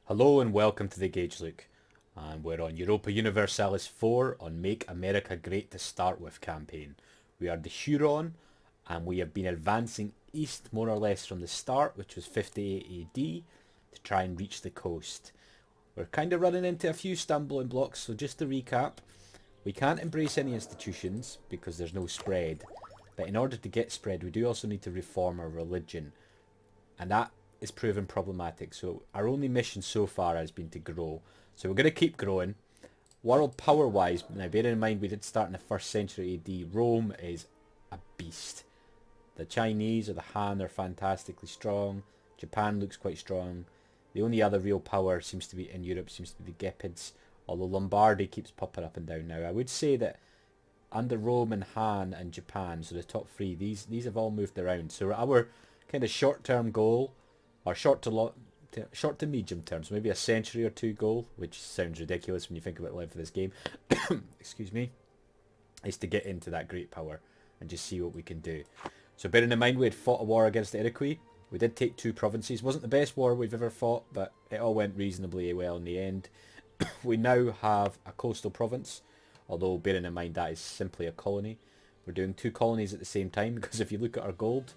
Hello and welcome to the Gauge Look, and we're on Europa Universalis 4 on Make America Great to Start With campaign. We are the Huron and we have been advancing east more or less from the start, which was 58 AD, to try and reach the coast. We're kind of running into a few stumbling blocks, so just to recap, we can't embrace any institutions because there's no spread, but in order to get spread we do also need to reform our religion, and that is proven problematic. So our only mission so far has been to grow. So we're going to keep growing. World power wise, now bear in mind we did start in the 1st century AD, Rome is a beast. The Chinese or the Han are fantastically strong. Japan looks quite strong. The only other real power seems to be in Europe seems to be the Gepids, although Lombardy keeps popping up and down now. I would say that under Rome and Han and Japan, so the top three, these have all moved around. So our kind of short-term goal, or short to medium terms, maybe a century or two goal, which sounds ridiculous when you think about the length of this game, excuse me, is to get into that great power and just see what we can do. So bearing in mind we had fought a war against the Iroquois, we did take 2 provinces. Wasn't the best war we've ever fought, but it all went reasonably well in the end. We now have a coastal province, although bearing in mind that is simply a colony. We're doing 2 colonies at the same time because if you look at our gold,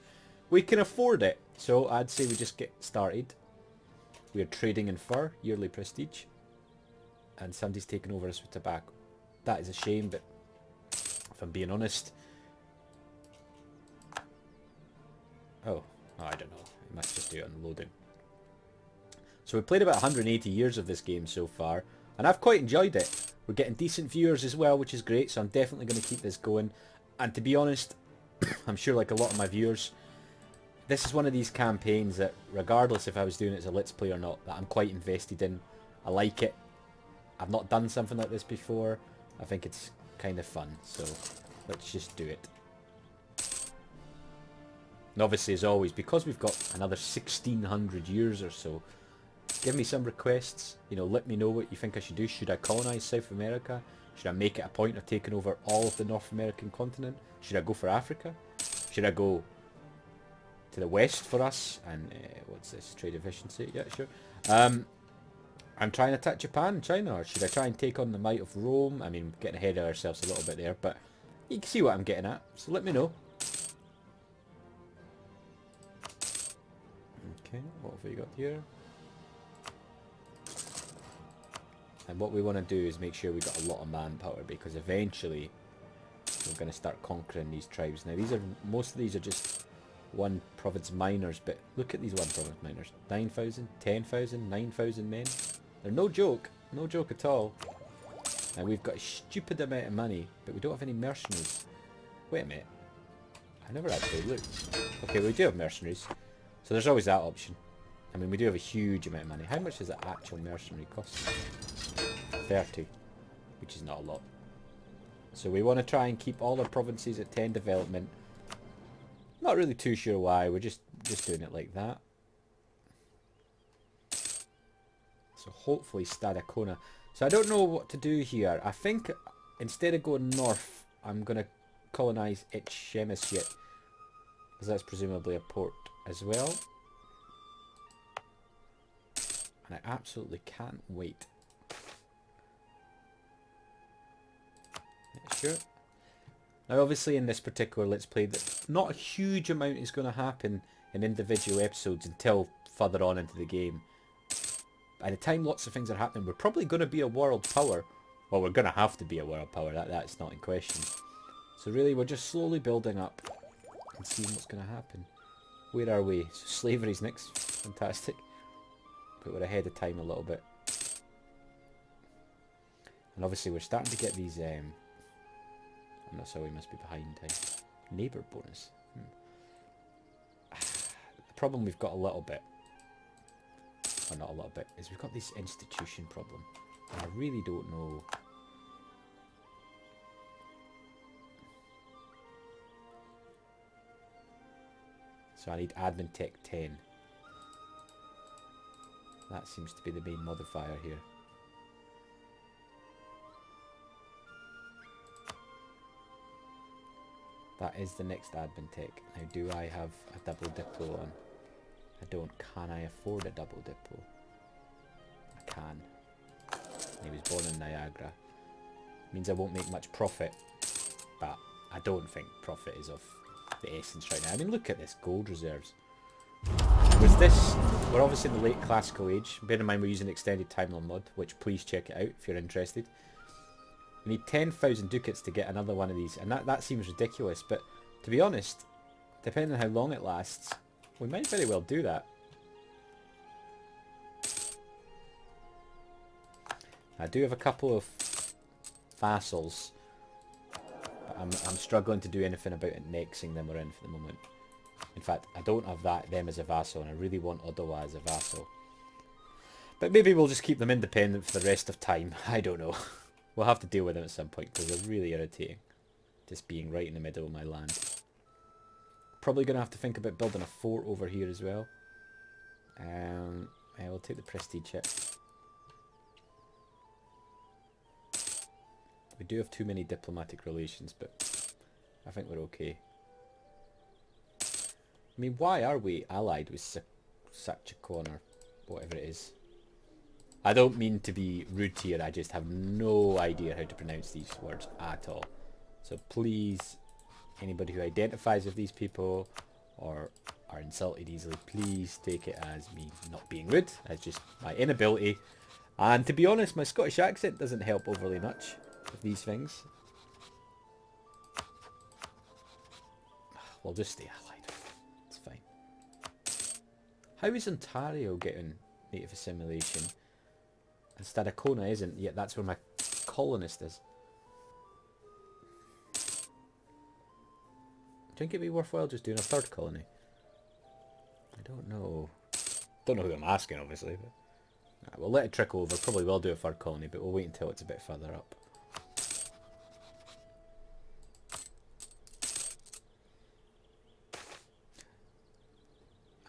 we can afford it. So I'd say we just get started. We are trading in fur, yearly prestige. And somebody's taken over us with tobacco. That is a shame, but if I'm being honest... Oh, I don't know. It must just do it on loading. So we played about 180 years of this game so far, and I've quite enjoyed it. We're getting decent viewers as well, which is great, so I'm definitely going to keep this going. And to be honest, I'm sure like a lot of my viewers, this is one of these campaigns that, regardless if I was doing it as a Let's Play or not, that I'm quite invested in. I like it. I've not done something like this before. I think it's kind of fun, so let's just do it. And obviously, as always, because we've got another 1600 years or so, give me some requests. You know, let me know what you think I should do. Should I colonize South America? Should I make it a point of taking over all of the North American continent? Should I go for Africa? Should I go to the west for us? And what's this? Trade efficiency? Yeah, sure. I'm trying to attack Japan and China, or should I try and take on the might of Rome? I mean, getting ahead of ourselves a little bit there, but you can see what I'm getting at, so let me know. Okay, what have we got here? And what we want to do is make sure we got a lot of manpower, because eventually we're going to start conquering these tribes. Now most of these are just one province miners, but look at these one province miners. 9,000, 10,000, 9,000 men. They're no joke at all. And we've got a stupid amount of money, but we don't have any mercenaries. Wait a minute. I never actually looked. Okay, we do have mercenaries. So there's always that option. I mean, we do have a huge amount of money. How much does an actual mercenary cost? 30, which is not a lot. So we want to try and keep all our provinces at 10 development. Not really too sure why, we're just doing it like that. So hopefully Stadacona. So I don't know what to do here. I think instead of going north, I'm going to colonise Etchemishit, because that's presumably a port as well. And I absolutely can't wait. Yeah, sure. Now obviously in this particular Let's Play, not a huge amount is going to happen in individual episodes until further on into the game. By the time lots of things are happening, we're probably going to be a world power. Well, we're going to have to be a world power, that's not in question. So really we're just slowly building up and seeing what's going to happen. Where are we? So slavery's next. Fantastic. But we're ahead of time a little bit. And obviously we're starting to get these... I'm not sorry, we must be behind time. Neighbour bonus. The problem we've got a little bit, or not a little bit, is we've got this institution problem. And I really don't know. So I need admin tech 10. That seems to be the main modifier here. That is the next admin tech. Now, do I have a double diplo on? I don't. Can I afford a double diplo? can. He was born in Niagara. Means I won't make much profit, but I don't think profit is of the essence right now. I mean, look at this gold reserves. Was this... We're obviously in the late classical age. Bear in mind we're using extended timeline mod, which please check it out if you're interested. We need 10,000 ducats to get another one of these, and that seems ridiculous, but to be honest, depending on how long it lasts, we might very well do that. I do have a couple of vassals, but I'm struggling to do anything about annexing them or anything at the moment. In fact, I don't have them as a vassal, and I really want Ottawa as a vassal. But maybe we'll just keep them independent for the rest of time. I don't know. We'll have to deal with them at some point, because they're really irritating. Just being right in the middle of my land. Probably going to have to think about building a fort over here as well. I will take the prestige hit. We do have too many diplomatic relations, but I think we're okay. I mean, why are we allied with Sachakon or whatever it is? I don't mean to be rude here, I just have no idea how to pronounce these words at all. So please, anybody who identifies with these people or are insulted easily, please take it as me not being rude, as just my inability. And to be honest, my Scottish accent doesn't help overly much with these things. We'll just stay allied. It's fine. How is Ontario getting native assimilation? And Stadacona isn't, yet that's where my colonist is. Do you think it'd be worthwhile just doing a third colony? I don't know. Don't know who I'm asking, obviously. But we'll let it trickle over. Probably will do a third colony, but we'll wait until it's a bit further up.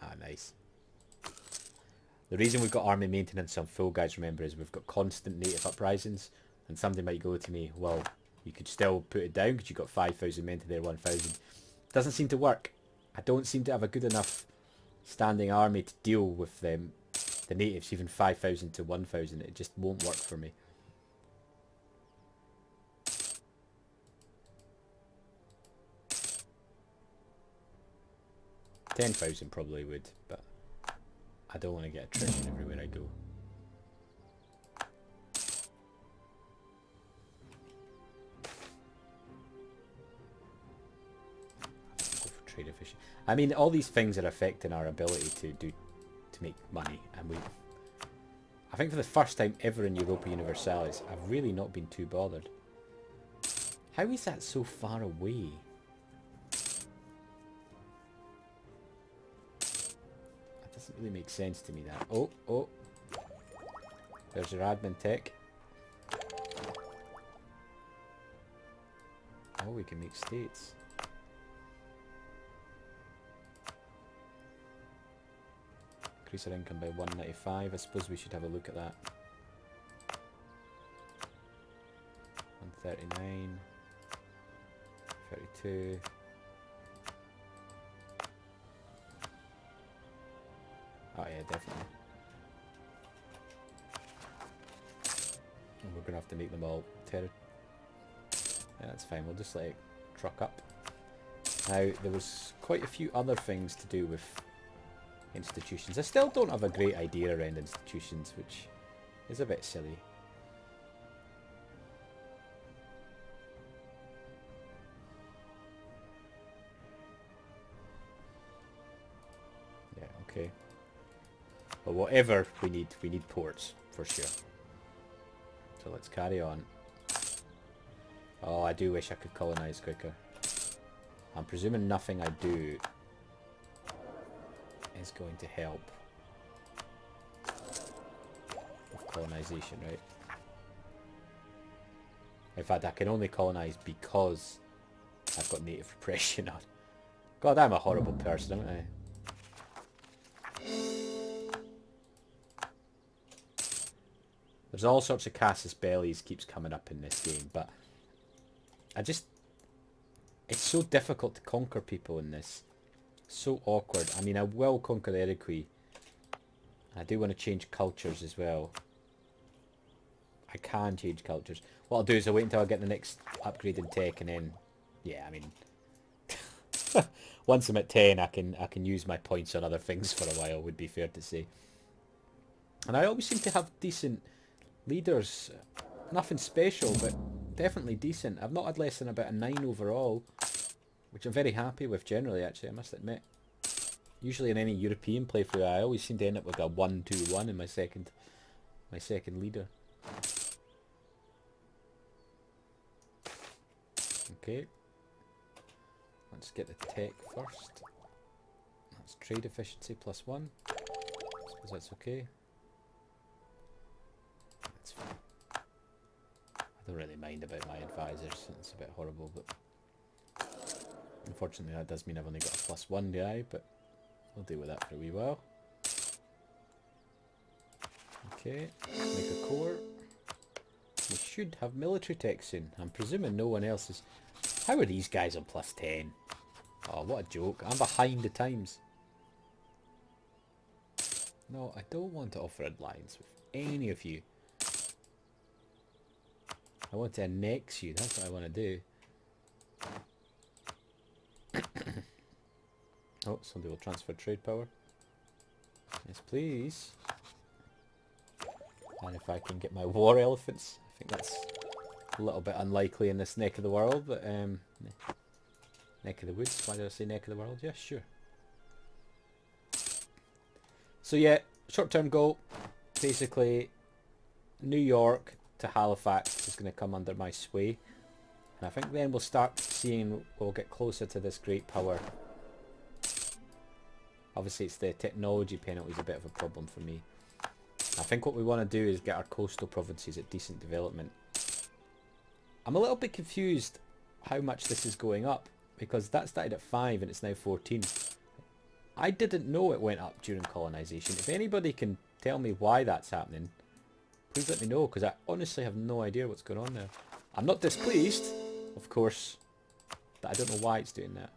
Ah, nice. The reason we've got army maintenance on full, guys, remember, is we've got constant native uprisings, and somebody might go to me, well, you could still put it down because you've got 5,000 men to their 1,000. Doesn't seem to work. I don't seem to have a good enough standing army to deal with them, the natives, even 5,000 to 1,000. It just won't work for me. $10,000 probably would, but I don't want to get attrition everywhere I go. Go for trade efficient. I mean, all these things are affecting our ability to make money, and I think for the first time ever in Europa Universalis, I've really not been too bothered. How is that so far away? Doesn't really make sense to me, that. Oh. There's your admin tech. Oh, we can make states. Increase our income by 195. I suppose we should have a look at that. 139. 32. Oh yeah, definitely. And we're going to have to make them all Yeah, that's fine, we'll just let it truck up. Now, there was quite a few other things to do with institutions. I still don't have a great idea around institutions, which is a bit silly. Yeah, okay. But whatever we need ports, for sure. So let's carry on. Oh, I do wish I could colonize quicker. I'm presuming nothing I do is going to help with colonization, right? In fact, I can only colonize because I've got native repression on. God, I'm a horrible person, aren't I? There's all sorts of casus bellis keeps coming up in this game, but it's so difficult to conquer people in this. So awkward. I mean, I will conquer the Iroquois. I do want to change cultures as well. I can change cultures. What I'll do is I'll wait until I get the next upgrade in tech, and then, yeah, I mean, once I'm at 10, I can use my points on other things for a while, would be fair to say. And I always seem to have decent leaders. Nothing special, but definitely decent. I've not had less than about a 9 overall, which I'm very happy with generally, actually, I must admit. Usually in any European playthrough, I always seem to end up with a 1-2-1 in my second leader. Okay. Let's get the tech first. That's trade efficiency +1. I suppose that's okay. That's fine. I don't really mind about my advisors. It's a bit horrible, but unfortunately that does mean I've only got a +1 guy, but we'll deal with that for a wee while. Okay, make a core. We should have military tech soon. I'm presuming no one else is... How are these guys on +10? Oh, what a joke. I'm behind the times. No, I don't want to offer alliance with any of you. I want to annex you. That's what I want to do. Oh, somebody will transfer trade power. Yes, please. And if I can get my war elephants. I think that's a little bit unlikely in this neck of the world, but neck of the woods. Why did I say neck of the world? Yeah, sure. So yeah, short-term goal. Basically, New York to Halifax is going to come under my sway. And I think then we'll start seeing, we'll get closer to this great power. Obviously it's the technology penalty is a bit of a problem for me. I think what we want to do is get our coastal provinces at decent development. I'm a little bit confused how much this is going up, because that started at 5 and it's now 14. I didn't know it went up during colonisation. If anybody can tell me why that's happening, please let me know, because I honestly have no idea what's going on there. I'm not displeased, of course, but I don't know why it's doing that.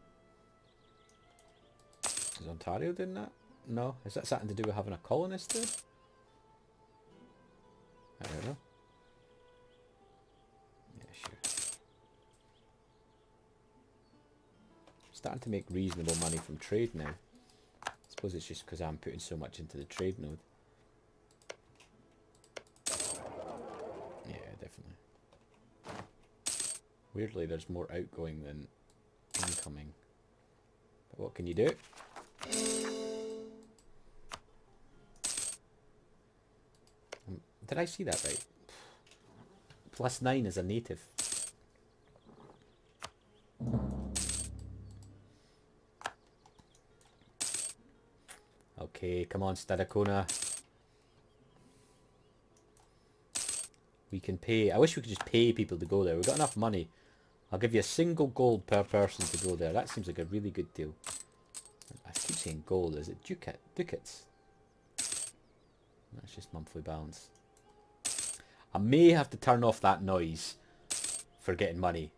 Is Ontario doing that? No. Is that something to do with having a colonist there? I don't know. Yeah, sure. Starting to make reasonable money from trade now. I suppose it's just because I'm putting so much into the trade node. Yeah, definitely. Weirdly, there's more outgoing than incoming. But what can you do? Did I see that right? +9 is a native. Okay, come on, Stadacona. We can pay. I wish we could just pay people to go there. We've got enough money. I'll give you a single gold per person to go there. That seems like a really good deal. I keep saying gold. Is it ducats? That's just monthly balance. I may have to turn off that noise for getting money.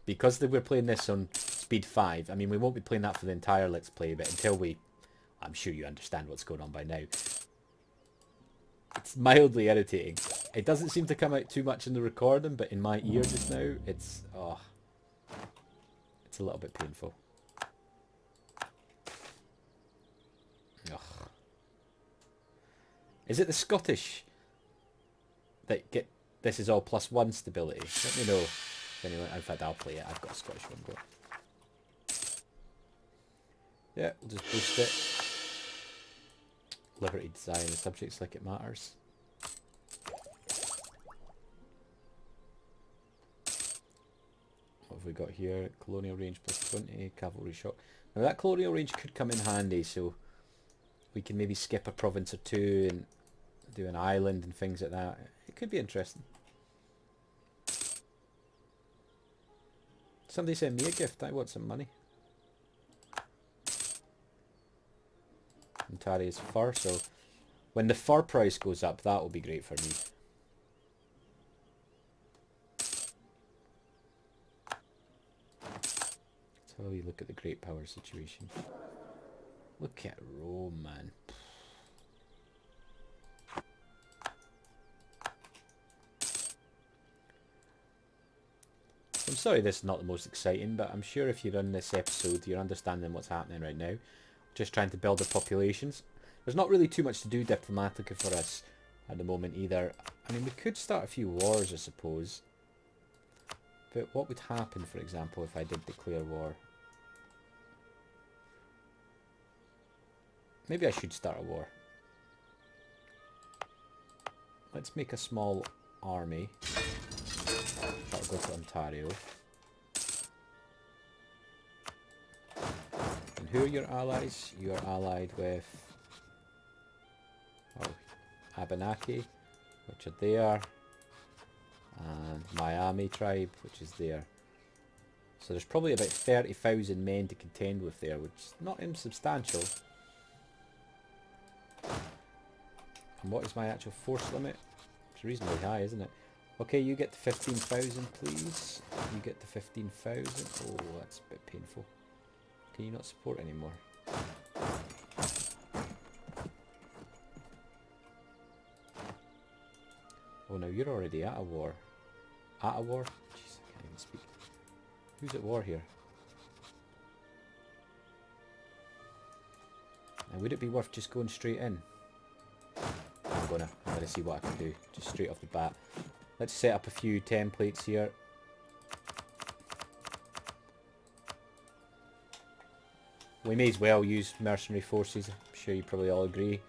Because we're playing this on speed 5. I mean, we won't be playing that for the entire Let's Play, but until we... I'm sure you understand what's going on by now. It's mildly irritating. It doesn't seem to come out too much in the recording, but in my ear just now, it's... oh, it's a little bit painful. Ugh. Is it the Scottish that get... This is all +1 stability? Let me know if anyone... In fact, I'll play it. I've got a Scottish one going. Yeah, we'll just boost it. Liberty design the subjects like it matters. What have we got here? Colonial range +20, cavalry shock. Now that colonial range could come in handy, so we can maybe skip a province or two and do an island and things like that. It could be interesting. Somebody send me a gift. I want some money. Ontario's fur, so when the fur price goes up, that will be great for me. That's how you look at the great power situation. Look at Rome, man. I'm sorry this is not the most exciting, but I'm sure if you're on this episode, you're understanding what's happening right now. Just trying to build the populations. There's not really too much to do diplomatically for us at the moment either. I mean, we could start a few wars, I suppose. But what would happen, for example, if I did declare war? Maybe I should start a war. Let's make a small army. That'll go to Ontario. And who are your allies? You are allied with Abenaki, which are there. And Miami tribe, which is there. So there's probably about 30,000 men to contend with there, which is not insubstantial. And what is my actual force limit? It's reasonably high, isn't it? Okay, you get to 15,000, please. You get to 15,000. Oh, that's a bit painful. Can you not support anymore? Oh, no, you're already at a war. At a war? Jeez, I can't even speak. Who's at war here? And would it be worth just going straight in? I'm gonna see what I can do, just straight off the bat. Let's set up a few templates here. We may as well use mercenary forces, I'm sure you probably all agree.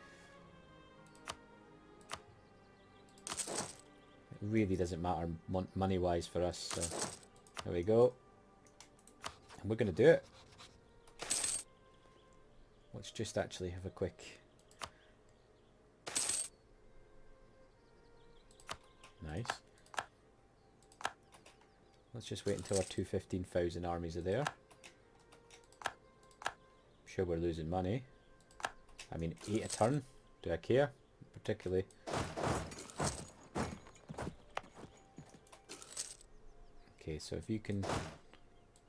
It really doesn't matter money-wise for us, so there we go. And we're gonna do it. Let's just actually have a quick... Nice. Let's just wait until our 15,000 armies are there. I'm sure we're losing money. I mean, 8 a turn. Do I care? Particularly. Okay, so if you can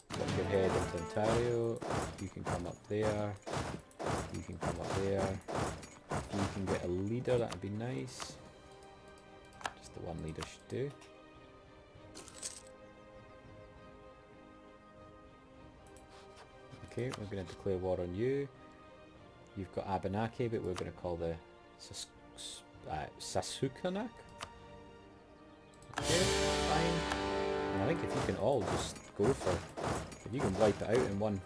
put your head into Ontario, you can come up there. You can come up there. If you can get a leader, that would be nice. The one leader should do. Okay, we're going to declare war on you. You've got Abenaki, but we're going to call the Sasukanak. Okay, fine. And I think if you can all just go for... If you can wipe it out in one...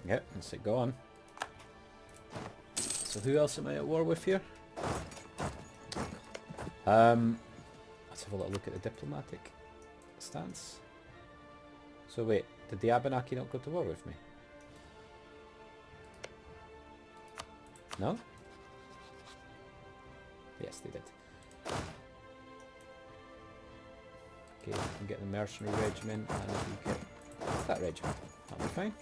Yep, let's go on. So who else am I at war with here? Let's have a little look at the diplomatic stance. So wait, did the Abenaki not go to war with me? No? Yes, they did. Okay, you can get the mercenary regiment, and you get that regiment. That'll be fine.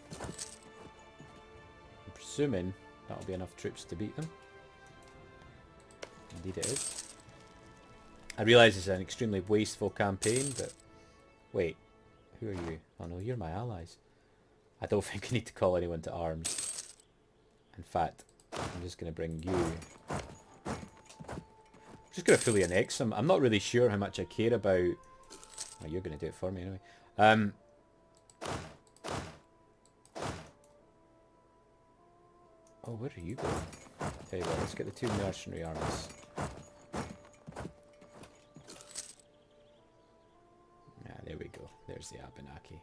I'm presuming that'll be enough troops to beat them. Indeed it is. I realise it's an extremely wasteful campaign, but... Wait, who are you? Oh no, you're my allies. I don't think I need to call anyone to arms. In fact, I'm just going to bring you... I'm just going to fully annex them. I'm not really sure how much I care about... Oh, you're going to do it for me anyway. Oh, where are you going? Tell you what, let's get the 2 mercenary armies. There we go. There's the Abenaki.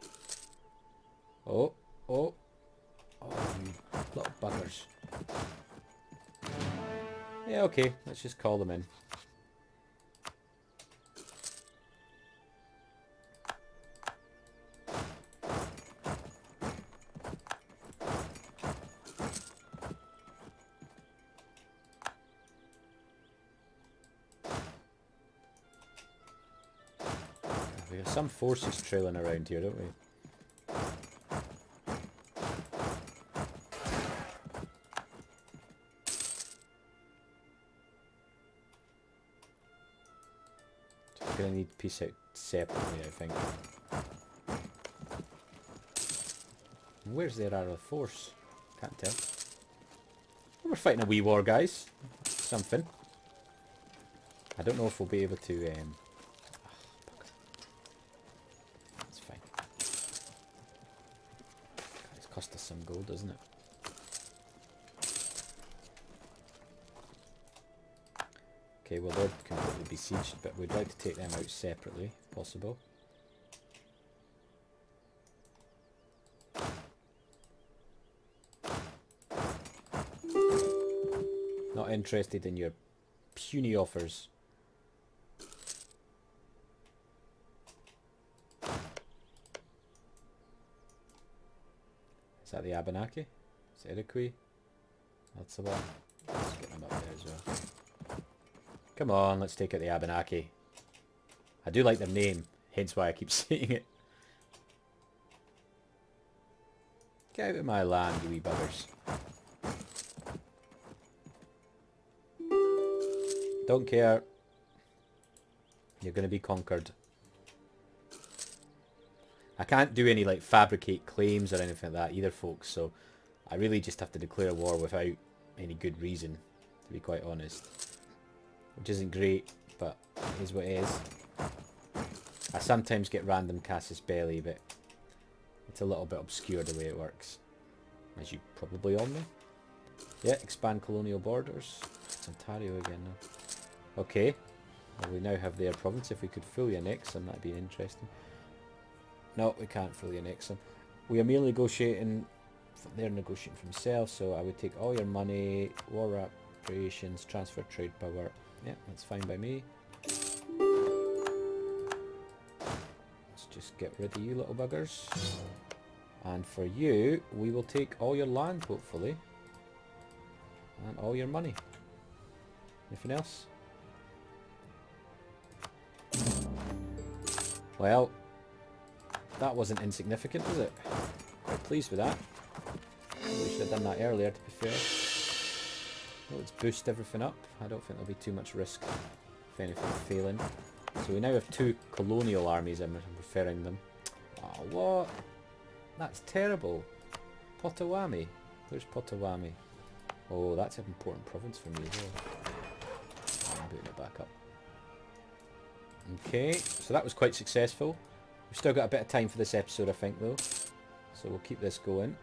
Oh, oh. Oh, you little buggers. Yeah, okay. Let's just call them in. We have some forces trailing around here, don't we? So we're going to need to piece out separately, I think. Where's their other force? Can't tell. We're fighting a wee war, guys. Something. I don't know if we'll be able to... Cost us some gold, doesn't it? Okay, well they're completely besieged, but we'd like to take them out separately, if possible. Not interested in your puny offers. Is that the Abenaki? Is it Iroquois? That's the one. Let's get them up there as well. Come on, let's take out the Abenaki. I do like their name, hence why I keep saying it. Get out of my land, you wee buggers. Don't care. You're going to be conquered. I can't do any like fabricate claims or anything like that either, folks, so I really just have to declare war without any good reason, to be quite honest. Which isn't great, but it is what it is. I sometimes get random casus belli, but it's a little bit obscure the way it works, as you probably all know. Yeah, expand colonial borders. It's Ontario again now. Okay, well, we now have their province. If we could fully annex them, that'd be interesting. No, we can't fully annex them. We are merely negotiating. They're negotiating for themselves, so I would take all your money, war operations, transfer trade power. Yeah, that's fine by me. Let's just get rid of you little buggers. And for you, we will take all your land, hopefully. And all your money. Anything else? Well, that wasn't insignificant, was it? Quite pleased with that. We should have done that earlier, to be fair. Well, let's boost everything up. I don't think there'll be too much risk if anything failing. So we now have 2 colonial armies, I'm referring them. Oh, what? That's terrible. Potawatomi. Where's Potawatomi? Oh, that's an important province for me as well. I'm booting it back up. Okay, so that was quite successful. We've still got a bit of time for this episode, I think, though. So we'll keep this going.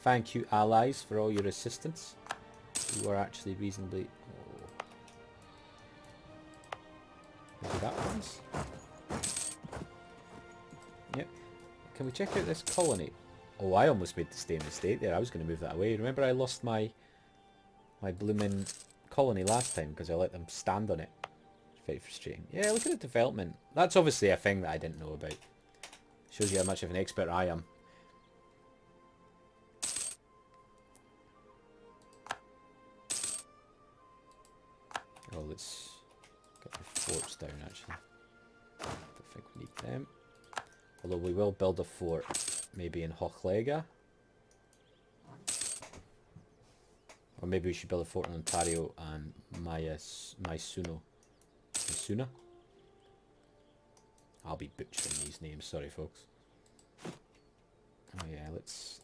Thank you, allies, for all your assistance. You are actually reasonably... Oh. Maybe that one's? Yep. Can we check out this colony? Oh, I almost made the same mistake there. I was going to move that away. Remember I lost my blooming colony last time because I let them stand on it. Very frustrating. Yeah, look at the development. That's obviously a thing that I didn't know about. Shows you how much of an expert I am. Oh, let's get the forts down actually. I don't think we need them. Although we will build a fort maybe in Hochelaga. Or maybe we should build a fort in Ontario and Maisuna. I'll be butchering these names, sorry folks. Oh yeah, let's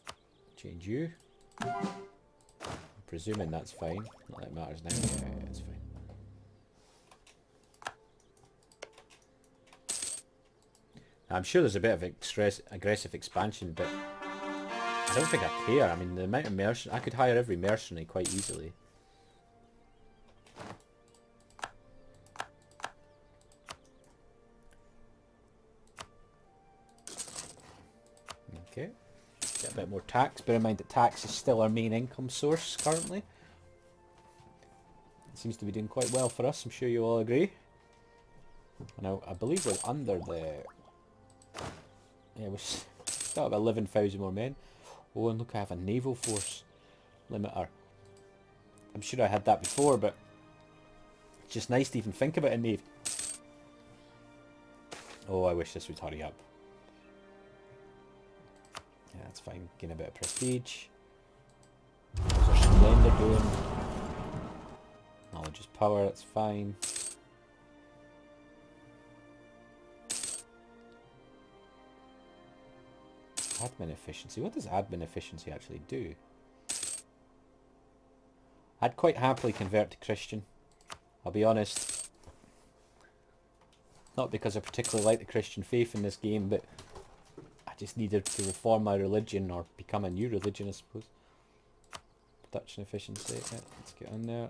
change you. I'm presuming that's fine. Not that it matters now. Yeah, it's fine. I'm sure there's a bit of aggressive expansion, but I don't think I care. I mean, the amount of mercenaries, I could hire every mercenary quite easily. Okay, get a bit more tax. Bear in mind that tax is still our main income source currently. It seems to be doing quite well for us, I'm sure you all agree. Now, I believe we're under the... Yeah, we're still about 11,000 more men. Oh, and look, I have a naval force limiter. I'm sure I had that before, but it's just nice to even think about a navy. Oh, I wish this would hurry up. Yeah, that's fine. Gain a bit of prestige. How's our splendor doing? Knowledge is power, that's fine. Admin efficiency. What does admin efficiency actually do? I'd quite happily convert to Christian. I'll be honest. Not because I particularly like the Christian faith in this game, but I I just needed to reform my religion or become a new religion, I suppose. Production efficiency. Yeah, let's get on there.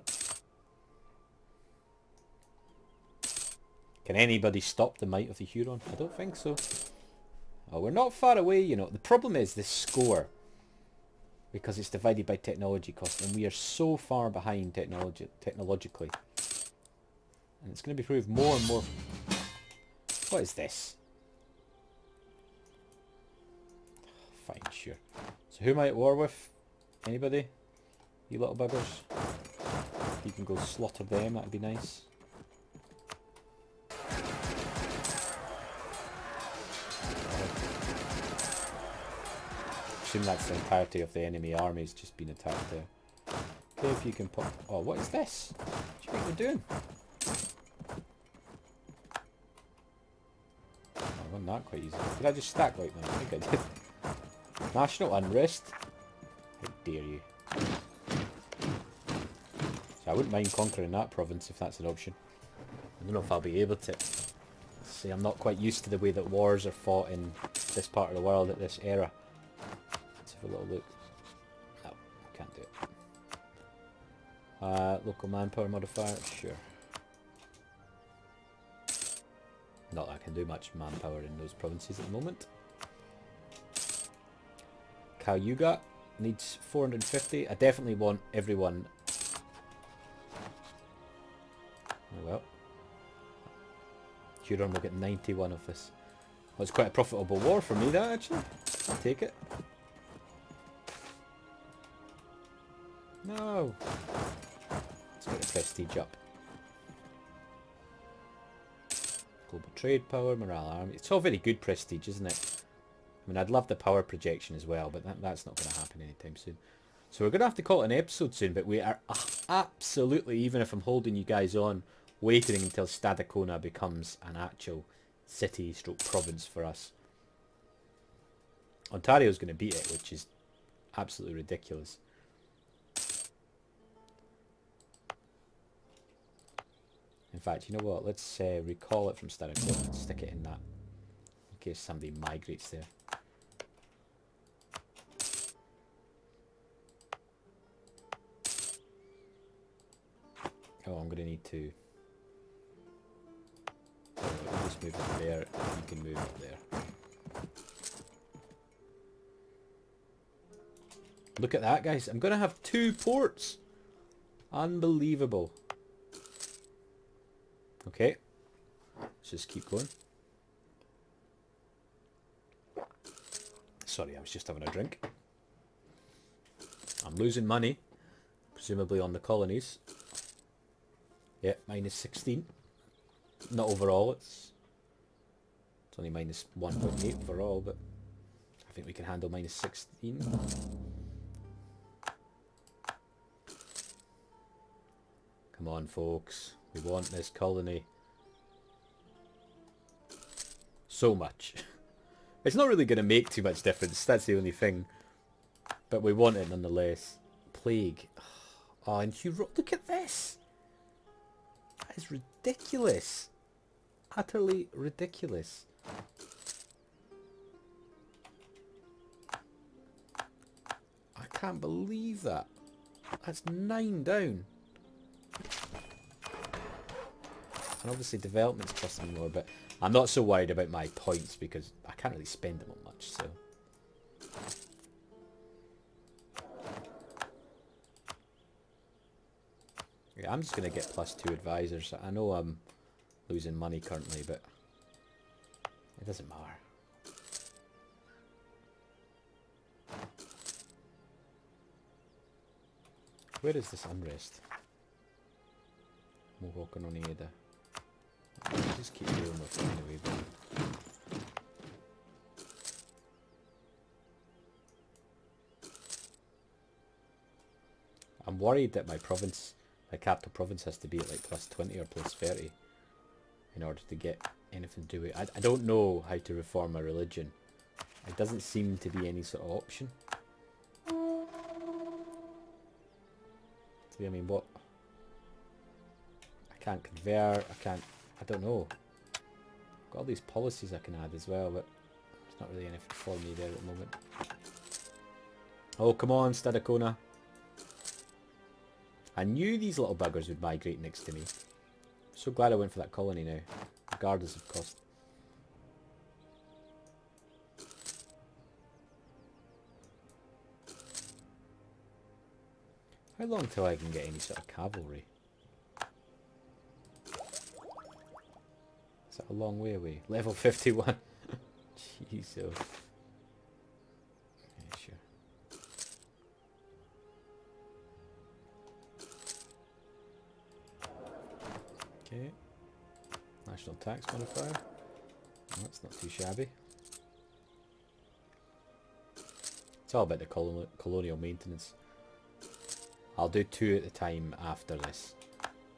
Can anybody stop the might of the Huron? I don't think so. Oh, we're not far away, you know. The problem is this score. Because it's divided by technology cost. And we are so far behind technologically. And it's going to be proved more and more... What is this? Fine, sure. So who am I at war with? Anybody? You little buggers? You can go slaughter them, that'd be nice. I assume that's the entirety of the enemy army's just been attacked there. Okay, if you can pop... Oh, what is this? What do you think we're doing? Oh, I won that quite easily. Did I just stack like that? I think I did. National unrest? How dare you. So I wouldn't mind conquering that province if that's an option. I don't know if I'll be able to. See, I'm not quite used to the way that wars are fought in this part of the world at this era. Let's have a little look. No, can't do it. Local manpower modifier, sure. Not that I can do much manpower in those provinces at the moment. Cayuga needs 450. I definitely want everyone... Oh well. Huron will get 91 of this. Well, it's quite a profitable war for me, that, actually. I'll take it. No! Let's get the prestige up. Global trade power, morale army. It's all very good prestige, isn't it? I mean, I'd love the power projection as well, but that's not going to happen anytime soon. So we're going to have to call it an episode soon, but we are absolutely, even if I'm holding you guys on, waiting until Stadacona becomes an actual city/province for us. Ontario's going to beat it, which is absolutely ridiculous. In fact, you know what? Let's recall it from Stadacona and stick it in that, in case somebody migrates there. Oh, I'm going to need to... Oh, you just move up there, you can move up there. Look at that, guys. I'm going to have 2 ports. Unbelievable. Okay. Let's just keep going. Sorry, I was just having a drink. I'm losing money, presumably on the colonies. Yeah, minus 16. Not overall, it's only minus 1.8 overall, but I think we can handle minus 16. Come on, folks. We want this colony. So much. It's not really going to make too much difference, that's the only thing. But we want it nonetheless. Plague. Oh, and Huron, look at this! That is ridiculous. Utterly ridiculous. I can't believe that. That's 9 down. And obviously development's costing me more, but I'm not so worried about my points because I can't really spend them on much, so. Yeah, I'm just going to get +2 advisors. I know I'm losing money currently, but it doesn't matter. Where is this unrest? Mohawk and Oneida. Just keep dealing with it anyway. But I'm worried that my province, my capital province, has to be at like +20 or +30 in order to get anything to do it. I don't know how to reform my religion. It doesn't seem to be any sort of option. I mean, what? I can't convert, I don't know. Got all these policies I can add as well, but There's not really anything for me there at the moment. Oh, come on, Stadacona. I knew these little buggers would migrate next to me. So glad I went for that colony now, regardless of cost. How long till I can get any sort of cavalry? Is that a long way away? Level 51. Jeez, oh. Yeah, sure. Okay. National tax modifier. Oh, that's not too shabby. It's all about the colonial maintenance. I'll do 2 at a time after this.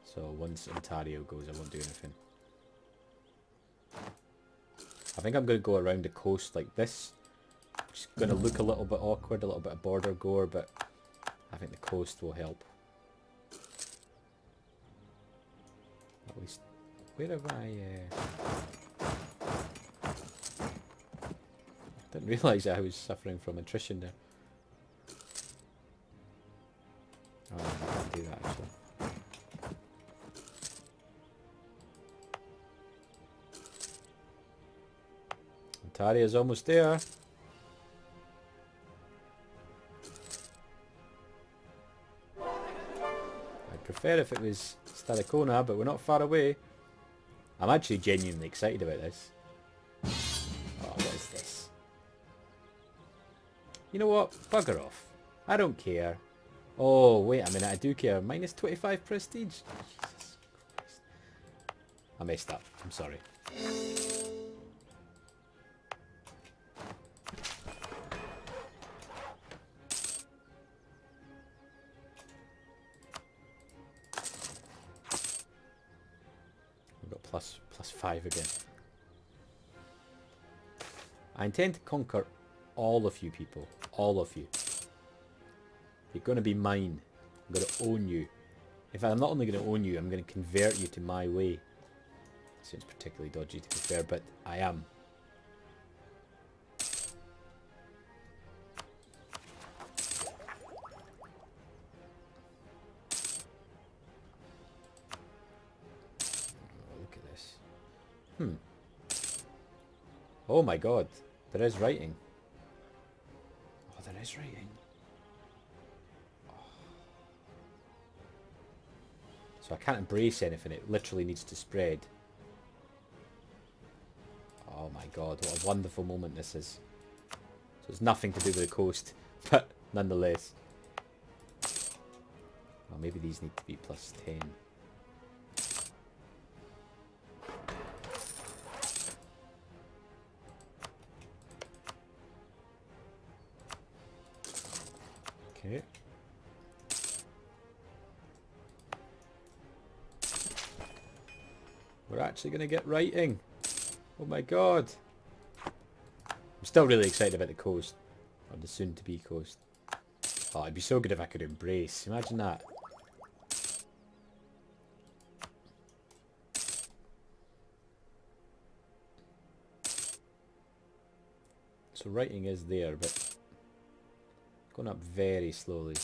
So once Ontario goes, I won't do anything. I think I'm going to go around the coast like this. It's going to look a little bit awkward, a little bit of border gore, but I think the coast will help. At least, where have I... didn't realise I was suffering from attrition there. Oh, I can't do that actually. Ontario's almost there. I'd prefer if it was Stadacona, but we're not far away. I'm actually genuinely excited about this. Oh, what is this? You know what? Bugger off. I don't care. Oh, wait a minute, I do care. Minus 25 prestige? Jesus Christ. I messed up. I'm sorry. We've got plus 5 again. I intend to conquer all of you people. All of you. You're going to be mine. I'm going to own you. In fact, I'm not only going to own you, I'm going to convert you to my way. Seems particularly dodgy to be fair, but I am. Oh, look at this. Oh my god. There is writing. Oh, there is writing. So I can't embrace anything, it literally needs to spread. Oh my god, what a wonderful moment this is. So it's nothing to do with the coast, but nonetheless. Well, maybe these need to be plus 10. Okay. We're actually going to get writing. Oh my god. I'm still really excited about the coast. Or the soon-to-be coast. Oh, it'd be so good if I could embrace. Imagine that. So writing is there, but going up very slowly.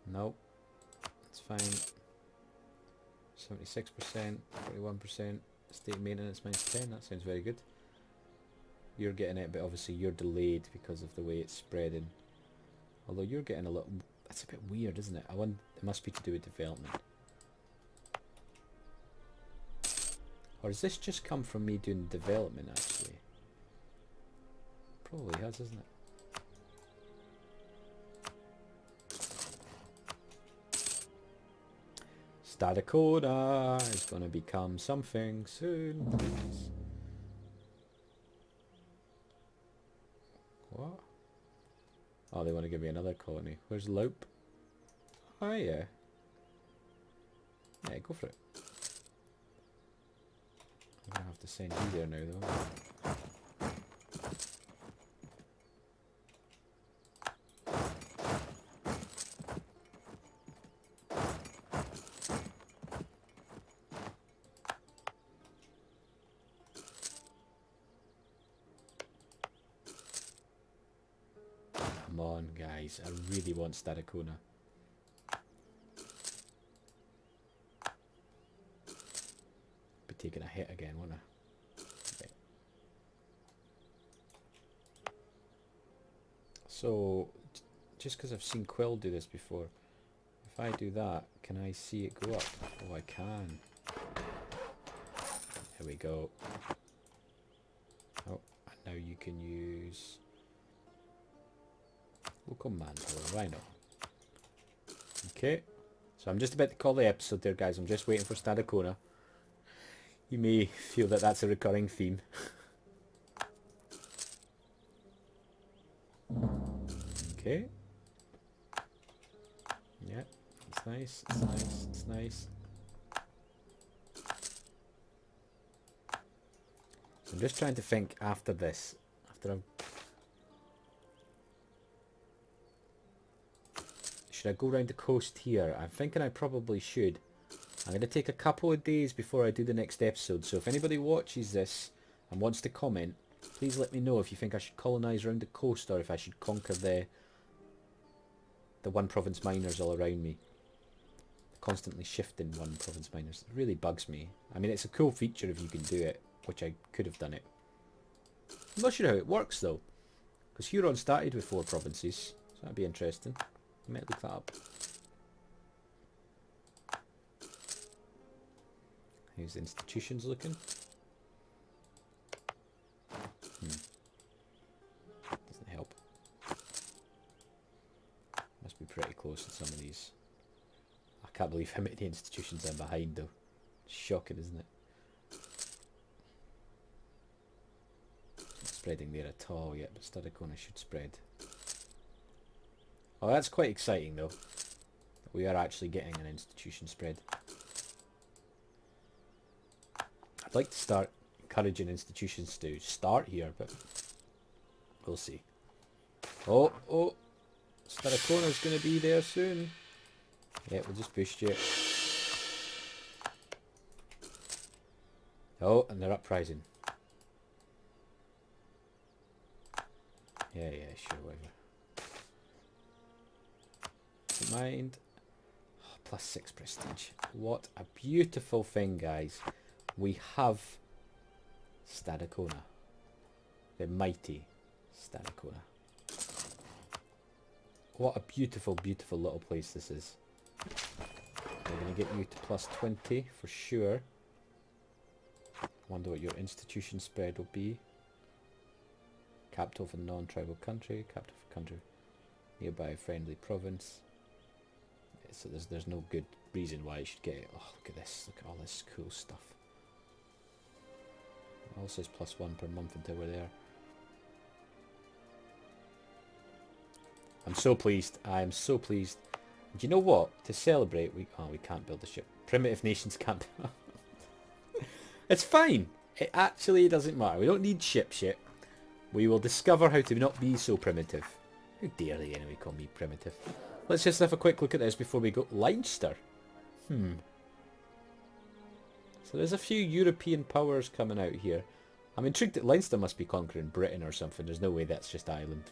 Nope. Fine. 76%, 41%, state maintenance minus 10, that sounds very good. You're getting it, but obviously you're delayed because of the way it's spreading. Although you're getting a little... That's a bit weird, isn't it? I wonder, it must be to do with development. Or has this just come from me doing development, actually? Probably has, isn't it? Stadacona is going to become something soon. Please. What? Oh, they want to give me another colony. Where's Lope? Oh, yeah. Yeah, go for it. I'm going to have to send you there now, though. Come on, guys. I really want Stadacona. Be taking a hit again, won't I? Okay. So, just because I've seen Quill do this before, if I do that, can I see it go up? Oh, I can. Here we go. Oh, and now you can use local manpower. Why not? Okay. So I'm just about to call the episode there, guys. I'm just waiting for Stadacona. You may feel that that's a recurring theme. Okay. Yeah, it's nice, it's nice, it's nice. So I'm just trying to think after this. After I've... Should I go around the coast here? I'm thinking I probably should. I'm going to take a couple of days before I do the next episode. So if anybody watches this and wants to comment, please let me know if you think I should colonise around the coast or if I should conquer the one province miners all around me. Constantly shifting one province miners. It really bugs me. I mean, it's a cool feature if you can do it, which I could have done it. I'm not sure how it works though, because Huron started with 4 provinces, so that'd be interesting. I might look that up. How's the institutions looking? Doesn't help. Must be pretty close in some of these. I can't believe how many institutions I'm behind though. It's shocking, isn't it? It's not spreading there at all yet, but Stadacona should spread. Oh, that's quite exciting though. We are actually getting an institution spread. I'd like to start encouraging institutions to start here, but we'll see. Oh, oh, Stadacona's going to be there soon. Yeah, we'll just boost you. Oh, and they're uprising. Yeah, yeah, sure, whatever. Don't mind. Oh, +6 prestige. What a beautiful thing, guys. We have Stadacona. The mighty Stadacona. What a beautiful, beautiful little place this is. We're going to get you to +20 for sure. Wonder what your institution spread will be. Capital for non-tribal country. Capital for country nearby friendly province. So there's no good reason why it should get it. Oh, look at this. Look at all this cool stuff. It all says +1 per month until we're there. I'm so pleased. I am so pleased. Do you know what? To celebrate, we can't build a ship. Primitive nations can't. It's fine. It actually doesn't matter. We don't need ship shit. We will discover how to not be so primitive. How dare they anyway call me primitive? Let's just have a quick look at this before we go. Leinster. So there's a few European powers coming out here. I'm intrigued that Leinster must be conquering Britain or something. There's no way that's just Ireland.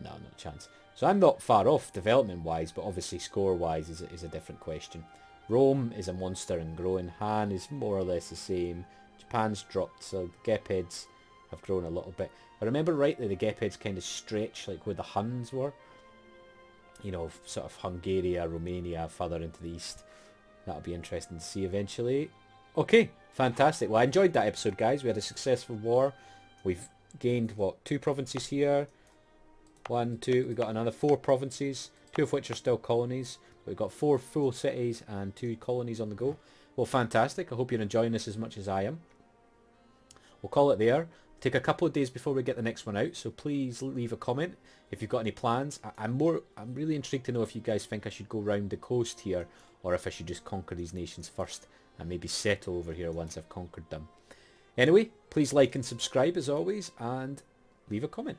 No, not a chance. So I'm not far off development-wise, but obviously score-wise is a different question. Rome is a monster and growing. Han is more or less the same. Japan's dropped, so the Gepids have grown a little bit. I remember rightly, the Gepids kind of stretch like where the Huns were. You know, sort of Hungary, Romania, further into the east. That'll be interesting to see eventually. Okay, fantastic. Well, I enjoyed that episode, guys. We had a successful war. We've gained, what, 2 provinces here. 1, 2, we've got another 4 provinces, 2 of which are still colonies. We've got 4 full cities and 2 colonies on the go. Well, fantastic. I hope you're enjoying this as much as I am. We'll call it there. Take a couple of days before we get the next one out, so please leave a comment if you've got any plans. I'm really intrigued to know if you guys think I should go round the coast here, or if I should just conquer these nations first and maybe settle over here once I've conquered them. Anyway, please like and subscribe as always, and leave a comment.